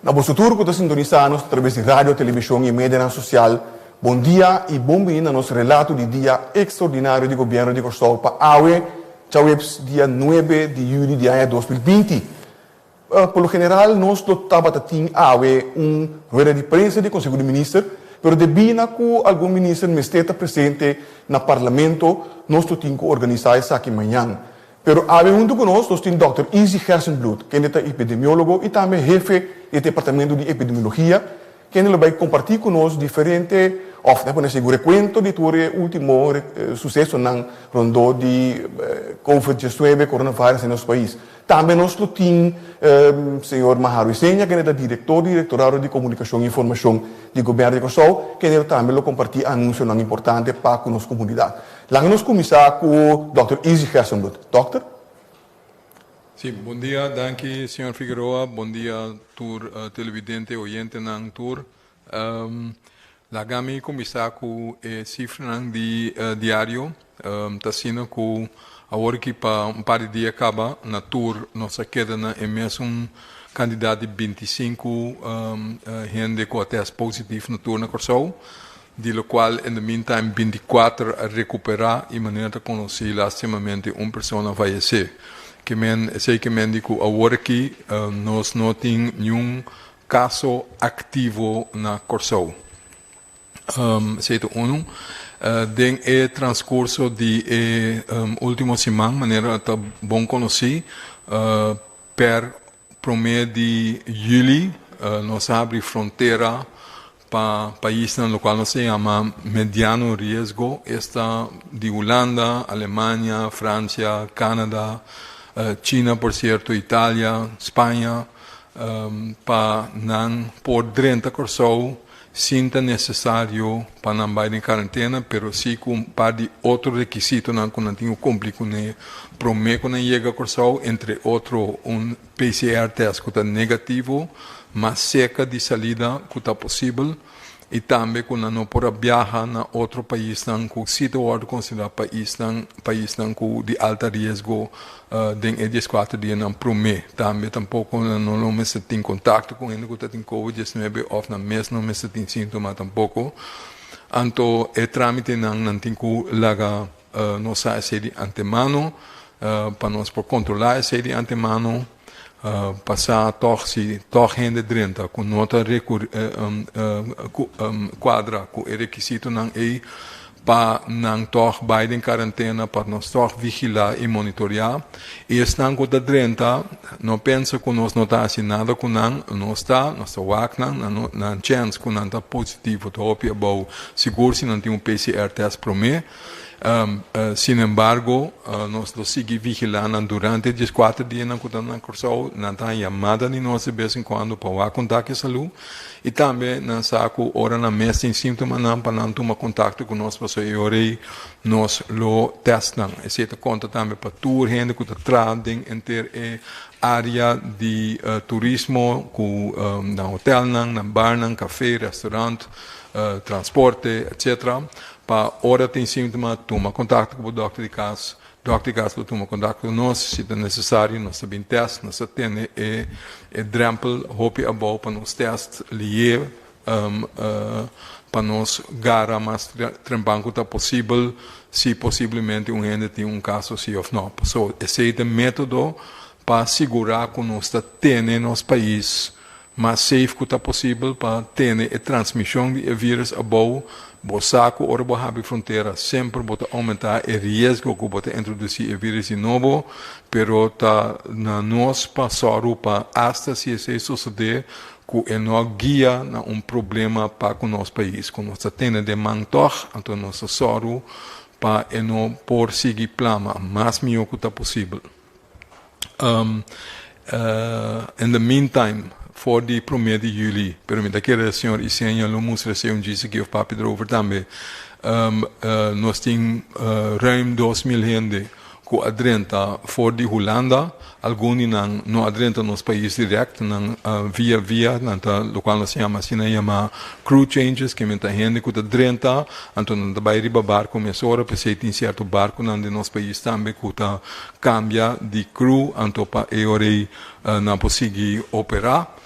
Na vosso turco da sintonizar-nos através de rádio, televisão e mídia social. Bom dia e bem-vindo ao nosso relato de dia extraordinário do governo de Costa para AUE, dia 9 de julho de 2020. Pelo general, nós estávamos AUE rueda de prensa do Conselho de Ministros, mas devido a que algum ministro não esteja presente no Parlamento, nós temos que organizar isso aqui amanhã. Pero junto conosco, nós temos o Dr. Izzy Hersenblut, que é epidemiólogo e também chefe do Departamento de Epidemiologia, que ele vai compartilhar conosco diferentes, recuento de todo o último sucesso na ronda de Covid-19, coronavírus no nosso país. Também nós temos o senhor Maharu Isenha, que é o diretor do Diretorado de Comunicação e Informação do Governo de Kosovo, que ele também compartilha anúncios importantes para a nossa comunidade. Lá nós começamos com o Dr. Izzy Hersenblut. Doctor? Sim, bom dia, danke, senhor Figueroa. Bom dia, tour televidente, oyente ng tour. Lagami começar com cifra de diário, tá sendo com a hora que para par de dia acaba na tour nossa queda na mesmo candidato de 25 gente com teste positivo na tour na Kosovo, de lo qual in the meantime 24 a recuperar e maneira de conhecer lastimamente uma pessoa falecer. Que men sei que men digo a hora que nós não tem nenhum caso ativo na Kosovo. Seito uno den transcurso de última semana maneira tá bom conhecer per promedio de julho nós abre fronteira para país no qual nós se chama mediano risco está de Holanda, Alemanha, França, Canadá, China por certo, Itália, Espanha para não por 30 Kosovo sinta necessário para não ir em quarentena, pero sim com um par de outros requisitos não tenho complico ne prometo não chega a Kosovo, entre outros PCR test que está negativo, mas seca de salida que está possível e também quando não pode viajar na outro país não que se pode considerar país não de alto risco em 14 dias não promete também tampouco não me tem contato com ele que está em Covid-19 ou na mesma não me tem sintoma tampouco então o trâmite não tem que lagar nossa série antemano para nós por controlar a série antemano passar torce gente dentro com nota quadra com o requisito não é para não tor em quarentena para nós tor vigilar e monitorear e estão com dentro não pensa que nós não está assim nada com não está wak não chance que não está positivo to opia bom seguro se não tem PCR test para mim. Sin embargo, nós seguimos vigilando durante 14 dias na Kosovo, na chamada de nós de vez em quando para contato com a saúde e também na saco hora na mesa em sintomas para não tomar contato com nós para e nós lo testamos. Esse conta também para tour gente que está entre área de turismo, na hotel, na bar, na café, restaurante, transporte, etc. Para hora tem sintoma, toma contato com o doctor de casa toma contato com nós, se é necessário, nós sabemos teste, nós temos drempel, hope above para nós teste, lier, para nós gara mais trempanco está possível, se possivelmente gente tem caso sim ou não. So, esse é o método para assegurar que nós temos no nosso país mais safe que está possível para ter a transmissão do vírus above o saco ora a fronteira sempre bota aumentar o risco que bota introduzir o vírus de novo, pero tá na nós passar para hasta se isso suceder que não guia na problema para o nosso país, que nós temos de manter então nosso soro para não por seguir plama mais melhor que está possível. In the meantime for the 1 de julho, pero daquele senhor Isenha não mostra se disse que o papo erover também. Nós temos ruim 2.000 gente que adrenta for de Holanda, alguns não adrenta nos países direto, via, no qual nós chama crew changes, que muita gente que adrenta, então não vai riba barco, mas ora pensei tem certo barco de nos países também que cambia de crew, então para não conseguir operar.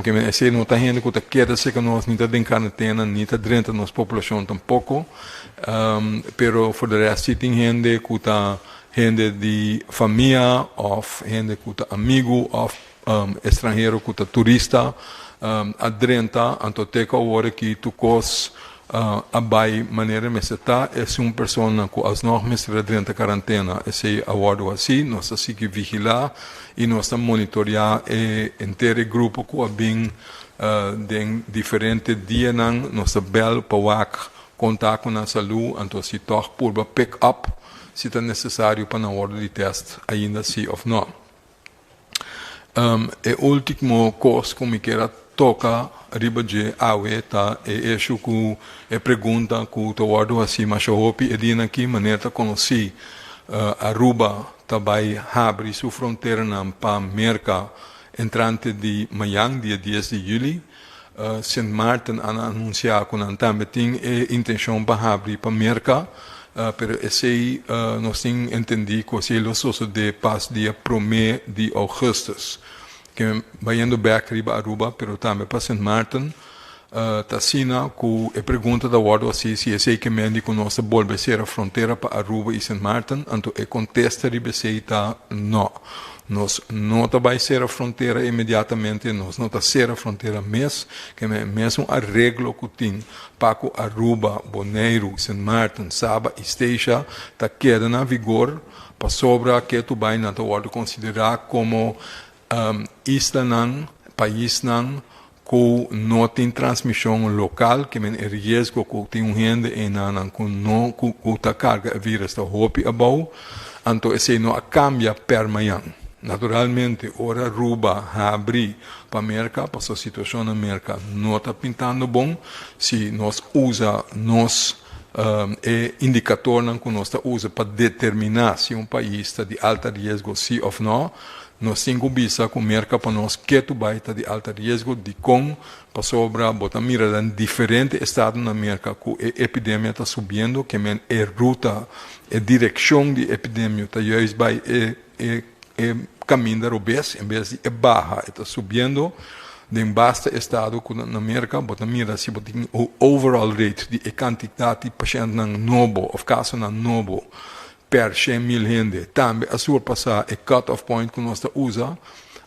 que esse não está gente que está queda-se que nós não está em quarentena, nem está dentro da nossa população tampouco, pero for the rest tem gente que está gente de família, ou gente que está amigo, ou estrangeiro que está turista, adrenta, antoteca hora que tu cos abai maneira me está é uma pessoa que as normas dentro da quarentena, esse acordo assim, nós temos que vigilar e nós temos monitorear inteiro grupo que é bem de diferentes dias, nós bel para contar com a saúde, então se toca por pick up se é necessário para na hora de teste ainda sim ou não. O último coisa que me quero tocar riba de awe tá isso que é pergunta que o guardo assim mas eu hope é dina aqui maneira conheci Aruba também abre sua fronteira na para América entrante de Miami dia 10 de julho Saint Martin anunciar com a também tem intenção para abrir para América pero esse nós tem entendi que se lo sosso de pas dia 1 de agosto que vai indo back riba Aruba, pero também para Saint Martin, Tassina, que pergunta da ordem assim, se esse que me indica nossa volver ser a fronteira para Aruba e Saint Martin, então contesta riba se tá não. Nós não vai ser a fronteira imediatamente, nós não ser a fronteira que é mesmo arreglo que tem para Aruba, Bonaire, Saint Martin, Saba e Esteja, tá queda na vigor, para sobra que tu vai na ordem considerar como isla nang, país nang, que não tem transmissão local, que é risco que tem gente e não que não que carga vírus da hopi abau, então esse não cambia permanente. Naturalmente, ora Aruba abrir para a América, para a situação na América não está pintando bom, se nós usa indicador que nós usa para determinar se país está de alto risco, sim ou não. Nós temos que com merca para nós que tu vai estar de alto risco de com para sobra botar mira em diferentes estados na América que a epidemia está subindo que é ruta a direção de epidemia está justo vai caminho da obes em vez de barra está subindo de basta estado que na América botar mira se botar o overall rate de quantidade de pacientes novo ou caso novo per 100.000 gente. Também a surpassar o cut-off point que nós usa,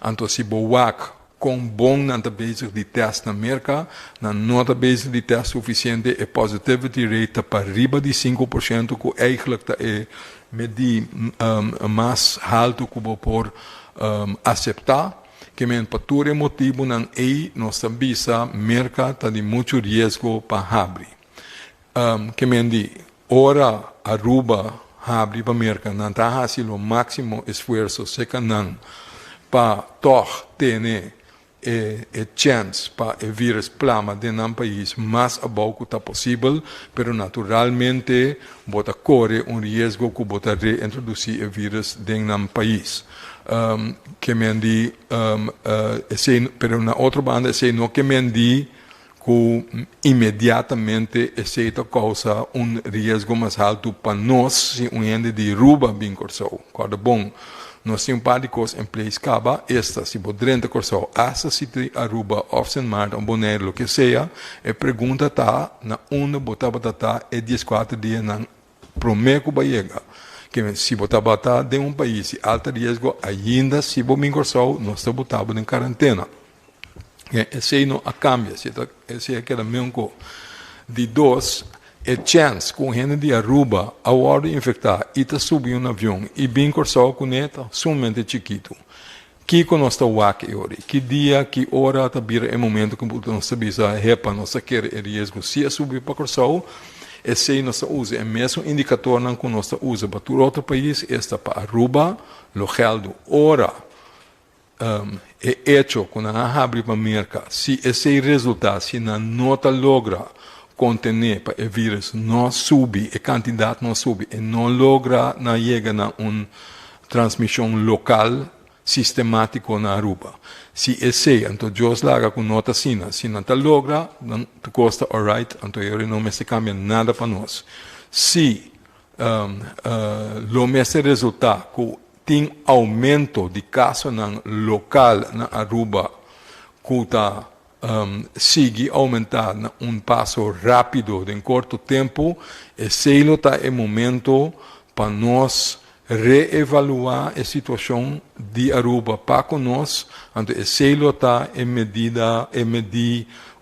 então se boak com bom nanta bezig de teste na América, na nota bezig de teste suficiente, a positivity rate para riba de 5%, que eigenlijk é medir mais alto que vou por aceitar, que men pature motivo não é nossa visa América está de muito risco para abrir. Que men di ora Aruba abrir para a América, não está fazendo o máximo esforço, se que não, para ter chance para o vírus plama dentro do país mais abaixo que está possível, pero naturalmente bota corre risco que bota reintroduzir o vírus dentro do país. Que me di, pero na outra banda, esse não que me di que imediatamente essa causa risco mais alto para nós, se gente de Aruba bem corso, cada bom. Nós temos par de coisas em place caba, esta se podrente corso, essa se de Aruba, of Saint Martin, Bonaire, o que seja, a pergunta está na onde botava tá é 14 dias na prometo vai chegar. Que se botava tá de país de alto risco, ainda se bem corso, nós estamos botando em quarentena. Esse não cambia, esse é aquele mesmo de dois, é chance com gente de Aruba a hora de infectar e está subindo um avião e bem corso com neta, somente chiquito. Que nós está aqui hoje, que dia, que hora está vir é momento que nós sabemos a repa, nós quer risco, se é subir para corso, esse nós usa é mesmo indicador não que nós usa para todo outro país, esta para Aruba, lo geldo hora. É hecho com a abre para a América, se esse resultado, se não nota logra contener para o vírus, não sube, a quantidade não sube, e não logra não chega a uma transmissão local sistemática na Aruba. Se esse, então eu laga com nota sina, se não logra, não custa alright, então eu não me se cambia nada para nós. Se o mesmo resultado que tem aumento de casos local na Aruba, que sigue aumentando um passo rápido em curto tempo, esse é o momento para nós reevaluar a situação de Aruba para nós, então esse está em medida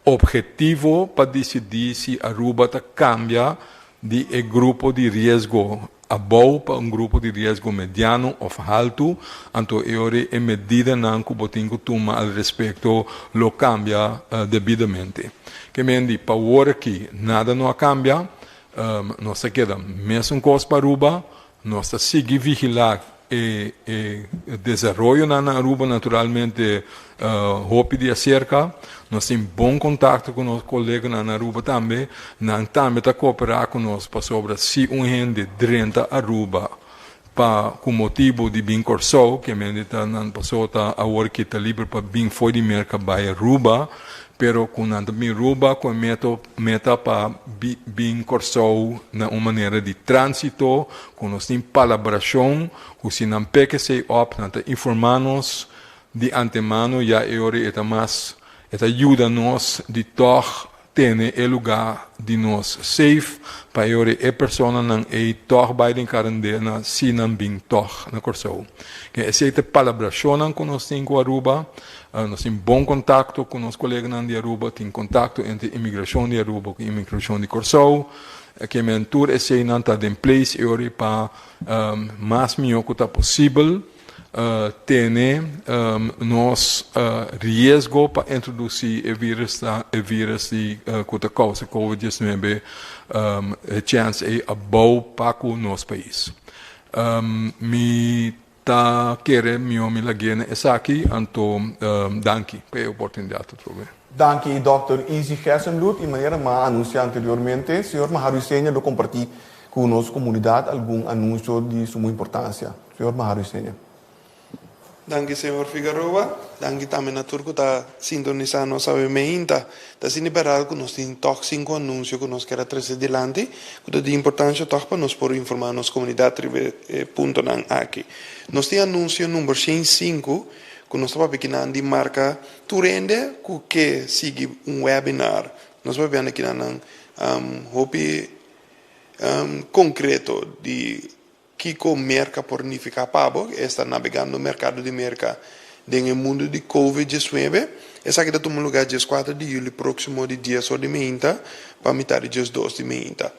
objetivo para decidir se Aruba cambia de grupo de risco abaixo para um grupo de risco mediano ou alto, então em medida que botinho toma al respeito lo cambia devidamente. Que mendi para agora que nada não cambia, nós queda mesmo coisa para Aruba, nós seguimos vigilar o desenvolvimento na Aruba naturalmente hope de acerca, nós temos bom contato com os colegas na Aruba também, nós também cooperar com nós para sobre se gente drenta Aruba com motivo de bem corso, que a gente passou agora que está livre para bem fora de mercado para Aruba, pero com a Aruba com meta para bem corso na uma maneira de trânsito, com nós temos colaboração, com se não peque se op, informar-nos de antemano já é mais ajuda-nos de toch ter o lugar de nós safe para a pessoa não toch vai em quarentena se não bem toch na corso. Que essa colaboração com nós temos com Aruba, nós temos bom contato com os colegas de Aruba, temos contato entre a imigração de Aruba e a imigração de Corso, que a mentor esse não está em place para mais melhor que está possível ter nos risco para introduzir o vírus de que causa COVID-19 chance é abaixo para o nosso país. Me querer me lagene essa aqui, então danke pela oportunidade de trocar. Danke, Dr. Easy Gersenblut. De maneira que anunciou anteriormente, senhor Maharusenha lo compartilhar com a nossa comunidade algum anúncio de suma importância. Senhor Maharusenha. Danke, senhor Figueroa. Danke também a turco tá sintonizando nossa meinta. Tá sendo liberado que nós temos toque 5 anúncios que nós quer trazer adiante. Que de importância toque para nós por informar nossa comunidade ponto nan aqui. Nós temos anúncio número 105 que nós estamos pequenando de marca Turende que sigue webinar. Nós vamos ver aqui nan hopi concreto de Kiko merca pornifica pabo, está navegando no mercado de merca no mundo de Covid-19. Essa aqui está no lugar dia 4 de julho, próximo de dia só de meinta, para metade dia 2 de meinta.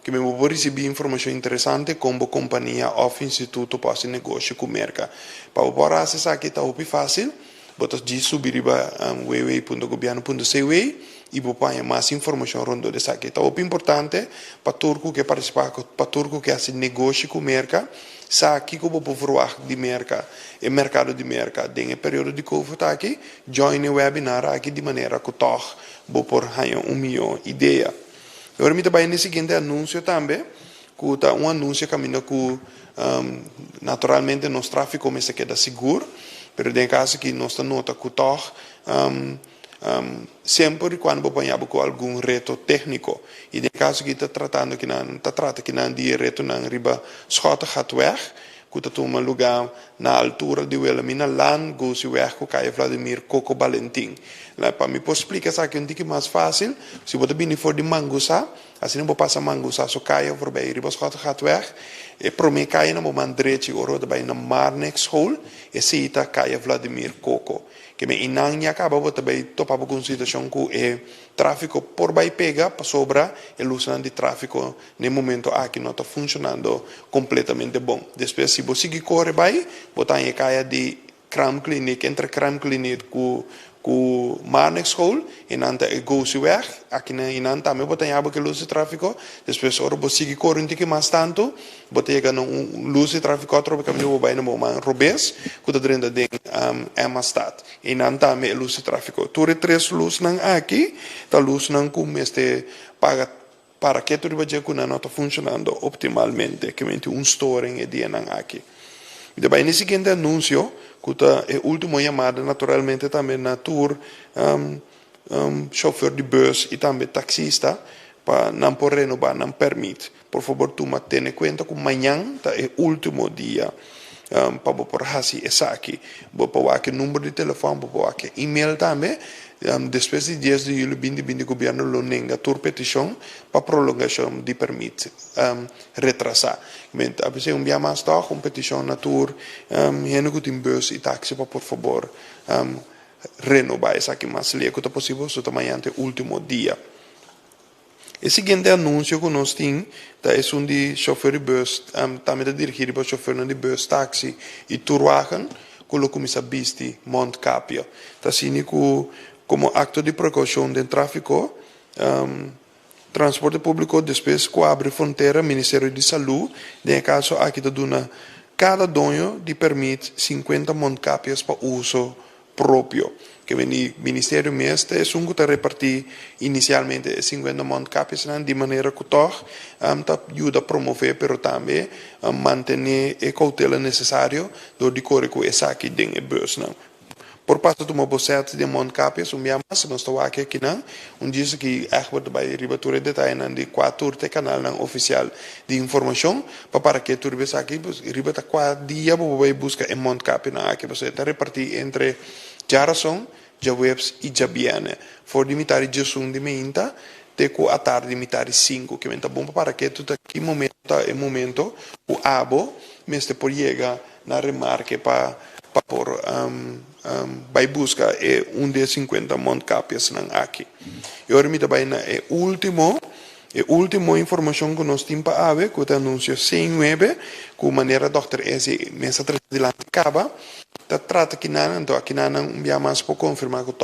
Que me vou receber informação interessante como a companhia ou instituto para esse negócio com merca. Para o acessar aqui está muito fácil, botas de subir para www.governo.cw e vou pôr mais informação rondo dessa aqui. Então, é importante para turco que participa, para turco que faz negócio com merca, sabe que vou provar de merca, e mercado de merca, no período de Covid aqui, join o webinar aqui de maneira que toh vou pôr milhão de ideia. Agora, me também no seguinte anúncio também, que tá anúncio caminho que naturalmente nosso tráfego começa a quedar seguro, mas em caso que nós nota que toh sempre quando apanhamos com algum reto técnico e no caso que está tratando que não de reto não riba schota gaat weg que está tomando lugar na altura de Wilhelmina Land goes weg com Caio Vladimir Coco Valentim lá para me posso explicar isso aqui um pouco mais fácil se você vir for de Mangusa assim não vou passar Mangusa so Caio voorbij riba schota gaat weg e para mim Caio não vou mandar oro daarbij na Marnex School e se está Caio Vladimir Coco que me inanya acaba também topar com situação que é tráfego por vai pega para sobra e uso de tráfego no momento aqui não está funcionando completamente bom. Depois se você seguir corre vai botar em caia de Cram Clinic entre Cram Clinic com Marnex School e nanta e go se weg aqui na inanta me botar em que luz de tráfego depois ora você seguir corre um pouco mais tanto botar chega um luz de tráfego outro caminho vai no momento Robes que está dentro de Emastad e nanta me luz de tráfego tudo três luz não aqui tá luz não como este paga para que tudo vai que não está funcionando optimalmente que mente storing e dia não aqui e depois nesse seguinte anúncio que é a última chamada naturalmente também na tour chauffeur de bus e também taxista para não por renovar não permite por favor toma tenha conta que amanhã é o último dia para por hasi esaki, para que número de telefone, para que e-mail também. Depois de 10 de julho, o governo lonenga tur petição para prolongação de permite retrasar. A pessoa dia mais tarde, uma petição na tur, que tem bus e táxi para por favor renovar essa aqui mais leve que possível, só amanhã é o último dia. O seguinte anúncio que nós temos é de chofer de bus, também dirigir para chofer de bus, táxi e turwagen, colocamos a bisti Montcapio. Está assim como acto de precaução do tráfico, transporte público, depois que abre fronteira, Ministério de Saúde, em caso aqui da dona, cada dono de permite 50 Montcapios para uso próprio. Que o Ministério mesmo é um que repartir inicialmente 50 Montcapios de maneira que ajuda a promover, mas também manter a cautela necessária do decorrer com essa aqui dentro do bus. Por parte de uma bolsete de Montcapios, dia mais, nós estamos aqui, diz que Egbert vai ribatura detalhe de 4 canal oficial de informação, para que tu ribes aqui, ribata 4 dias, vai buscar em Montcapios, aqui você está repartir entre Jarason, Jawebs e Jabiane. For limitar a gestão de meinta, teco a tarde limitar 5, que é bom para que tu aqui momento, o abo, mas por chegar na remarque para por vai buscar de 50 Montcapios aqui. E agora me também é última informação que nós temos para ver, que o anúncio 6-9, com maneira Dr. S. mesa 3 de lá acaba, tá trata que não via mais para confirmar que o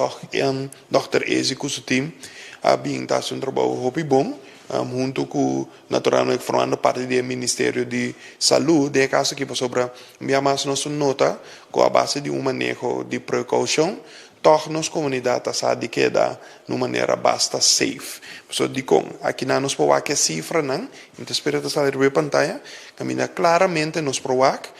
Dr. S. com o time a bem tá um trabalho muito bom, junto com naturalmente formando parte do Ministério de Saúde, de caso que sobre via mais nossa nota com a base de manejo de precaução, torna-nos comunidade a de queda de maneira bastante safe. So digo, aqui não nos provar que cifra não, então espera que sair na pantalla, camina claramente nos provar que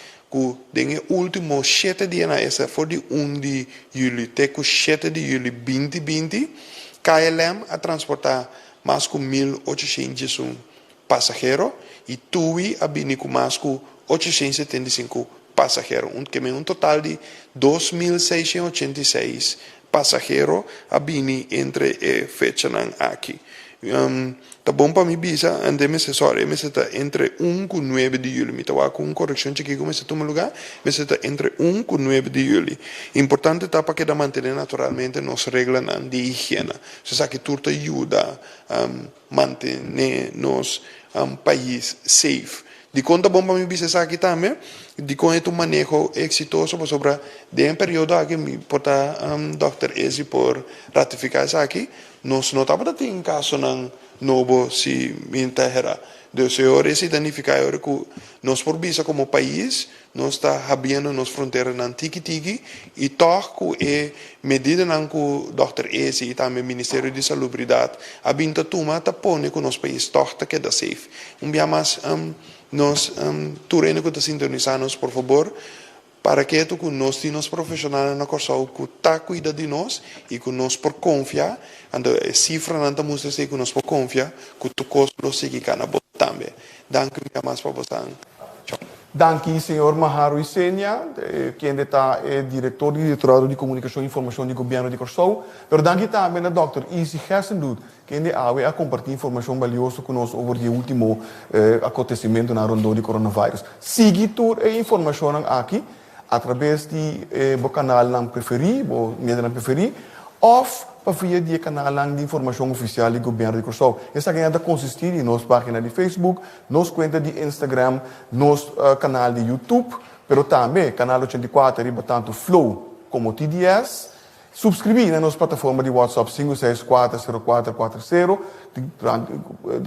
den último 7 dias na essa foi de 1 de julho, até que 7 de julho 2020, KLM a transportar mais que 1.800 passageiros e TUI a vir com mais que 875 passageiros, que é um total de 2.686 passageiros a vir entre fechas aqui. Tá bom para mim, bisa, andemos assessore, mas está entre 1 e 9 de julho. Me estava com uma correção aqui, como está no lugar, mas está entre 1 e 9 de julho. Importante está para que da manter naturalmente nos regras de higiene. Você sabe que tudo ajuda a manter nos país safe. De conta bom para mim, bisa, aqui também, de com este manejo exitoso sobre um período aqui, me porta Dr. Ezi por ratificar isso aqui, nós não estamos tendo caso não novo se interra. De senhores se identificar que nós por visa como país nós está abrindo nas fronteiras na tiki e toco é medida não que o Dr. Ezi e também o Ministério de Salubridade a binta tuma tá pone que nosso país torta que dá safe. Dia mais nós tureno que tá sintonizando por favor para que tu nós temos profissionais na corção que tá cuida de nós e que nós por confiar ando cifra não tá mostra que nós por confiar que tu costo sigue cana também. Danke mais para você. Danke, senhor Maharu Isenia, que está diretor do Diretorado de Comunicação e Informação do Governo de Corsou. Mas danke também ao Dr. Isi Hessendoet, que a compartilhar informação valiosa conosco sobre o último acontecimento na rondô de coronavírus. Siga toda a informação aqui, através do canal não preferido, ou mídia não preferido, ou via do canal de informação oficial do governo de Corsou. Essa ganhada consiste em nossa página de Facebook, nossa conta de Instagram, nosso canal de YouTube, mas também canal 84, tanto Flow como TDS. Subscrever na nossa plataforma de WhatsApp 5640440,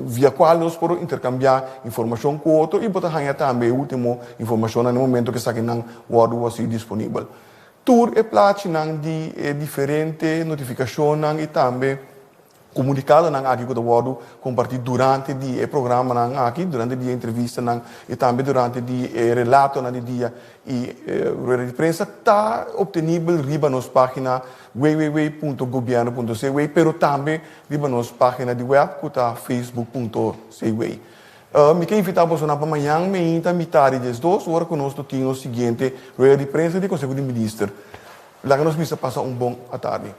via qual nós podemos intercambiar informação com o outro e botar também a última informação no momento que está aqui no Word disponível. Tour e platina de diferentes notificações e também comunicado aqui com o Word compartilhado durante o programa aqui, durante a entrevista e também durante o relato do dia e rueda de prensa está obtenível riba nossa página www.governo.cw, pero também riba nossa página de web que está facebook.cw. Me quero invitar para para amanhã, me invita a metade das 2 horas conosco, tinha o seguinte, rueda de prensa do Conselho de Ministros. Lá que nós vamos passar bom à tarde.